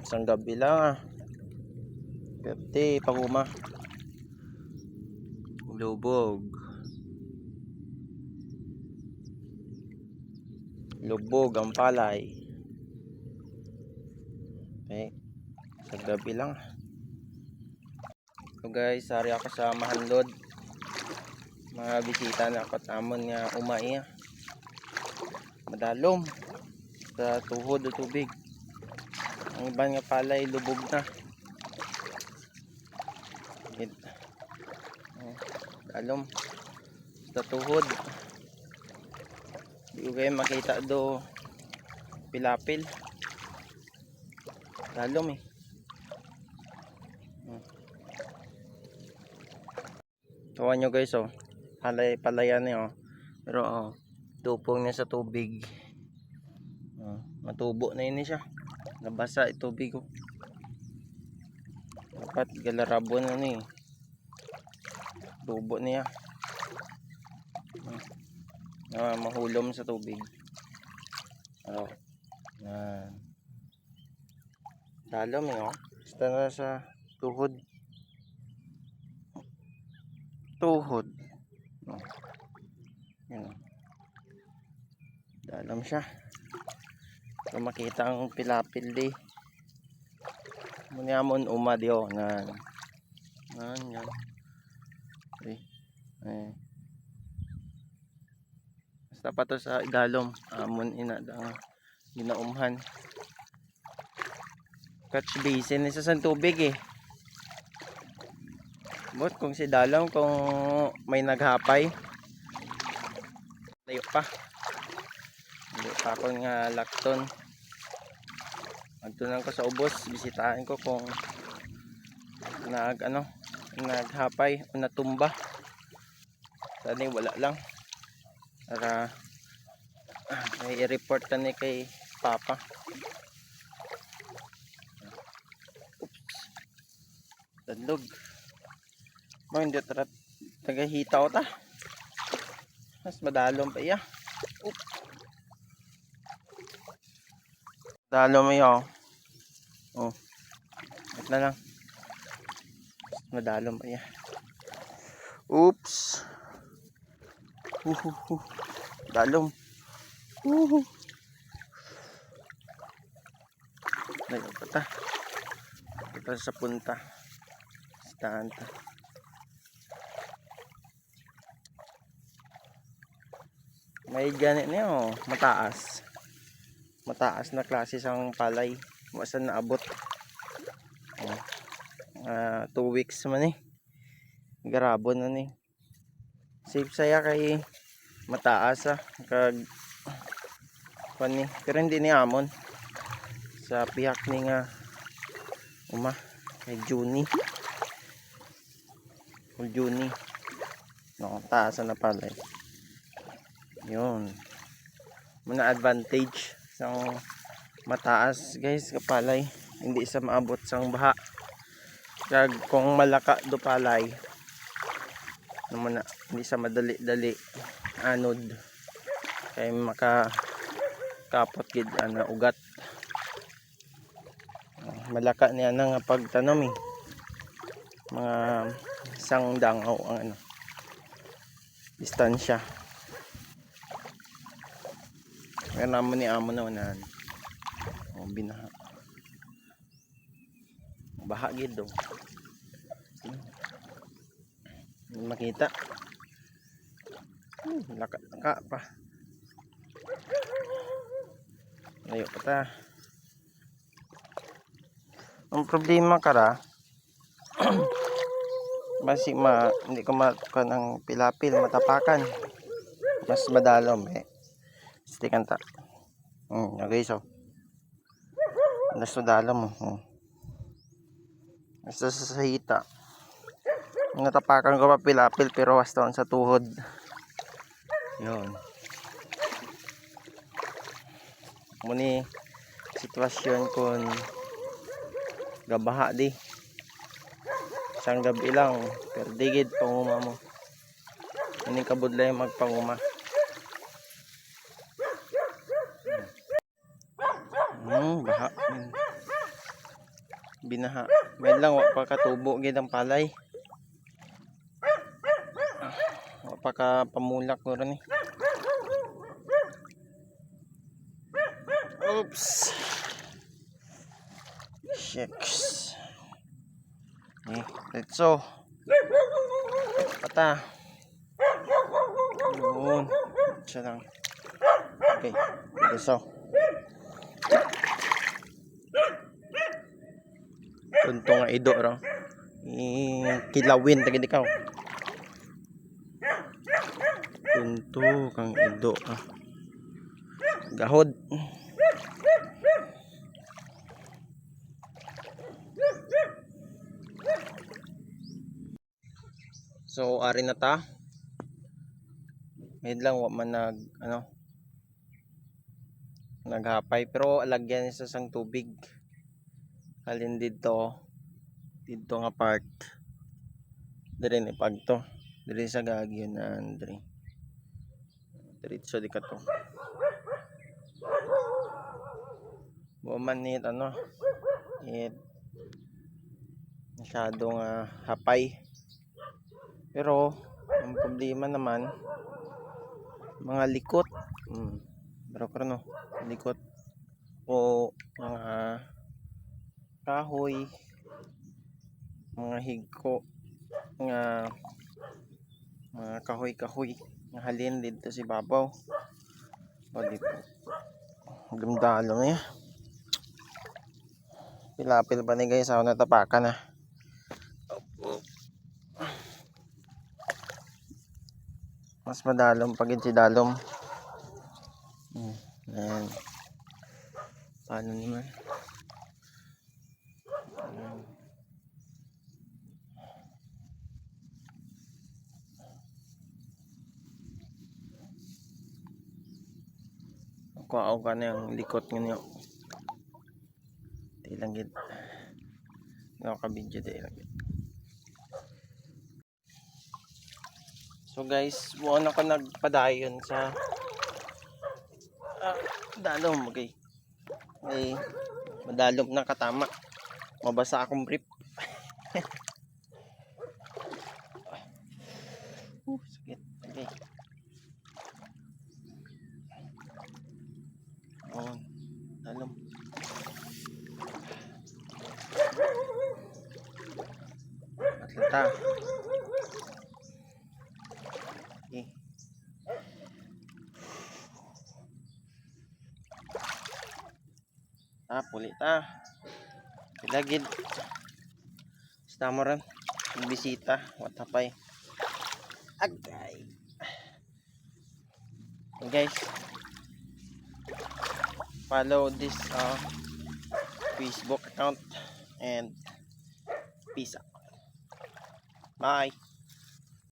Isang gabi lang ah. Pwede panguma. Lubog. Lubog ang palay. Okay. Isang gabi lang. So guys, sari ako sa Mahanlod. Mga bisita na ako tamon nga umay. Madalom. Sa tuhod o tubig. Ang iba nga palay lubog na. Dalom sa tuhod. Di ko kayo makita do pilapil. Dalom eh. Tuwan nyo guys oh. Palayan eh oh. Pero oh, tupong niya sa tubig. Matubo na yun siya. Nabasa yung tubig oh. Dapat galarabo na ni. Tubo niya. Mahulom sa tubig. Oh. Yan. Dalom eh oh. Basta na sa tuhod. Tuhod. Oh. Yan. Dalom siya. Kung makita ang pilapil di. Munyamon umadi oh. Yan. Yan. Basta pa to sa idalom amon ina ginaumhan catch basin isa sa tubig eh. But kung si dalom kung may naghapay layo pa ako nga lakton magtunan ko sa ubos bisitahin ko kung naghapay o natumba. Sana wala lang para may i-report na ni kay Papa. Oops. Tandog. Mo hindi tagahitaw ta. Mas madalom pa iya. Oops. Dalom iyo. Oh. Ito na lang. Madalom pa iya. Oops. Dalom. Nagpata. Ito sa punta. Stanta. May ganit niya oh, mataas. Mataas na klase sang palay. Wasan na abot. 2 weeks man eh. Garabon na ni. Safe saya kay mataas kag pani pero hindi ni amon sa pihak ni nga kay Juni no taas na pala yun muna advantage sang mataas guys kapalay hindi sa maabot sang baha kag kung malaka do palay naman na hindi sa madali-dali anod kay makakapot gid ana ugat malaka niya nga pagtanom eh mga isang dangaw ang distansya kaya naman ni amo na unahan binaha baha gid do makita laka pa layo pa ta ang problema kara basi hindi ko matukan ang pilapil matapakan mas madalom eh stikan ta okay so mas madalom basta sa hita natapakan ko pa pilapil pero basta sa tuhod yun muni sitwasyon kung gabaha di isang gabi lang pero digid panguma mo ini kabudlay magpanguma baha binaha. May lang wa pa katubo gid ang palay. Wa pa ka pamulak ko ron eh. Oops. Shucks. Letso. Pata. Yun. Siya lang. Okay. Letso. Tunto nga ido ro. Kilawin tagid ikaw. Tunto kang ido. Gahod. So ari na ta. May lang wa man naghapay pero alagyan sa sang tubig. Halin dito nga part. Dire ni pagto. Dire sa gagyon na dire. Diretso di ka to. Wa man it masyadong hapay. Pero ang problema naman mga likot. Pero likot o mga kahoy, mga higko, mga kahoy nga halin dito si babaw. O dito. Gumdalo niya. Pilapil pa ni guys ako natapakan na. Mas madalom pagin si dalom. Ayan. Paano naman? Kuha ka na yung likot nyo. Di lang gid. Nakaka-video di lang gid. So guys, buwan ako nagpadayon sa dalom, okay. Ay, madalom na katama. Mabasa akong brief. Sakit. Okay. Oh, dalom. Atleta. Okay. Puli ta. Pilagid. Basta mo rin. Bisita. Watapay. Agay. Okay guys. Follow this Facebook account and peace out. Bye.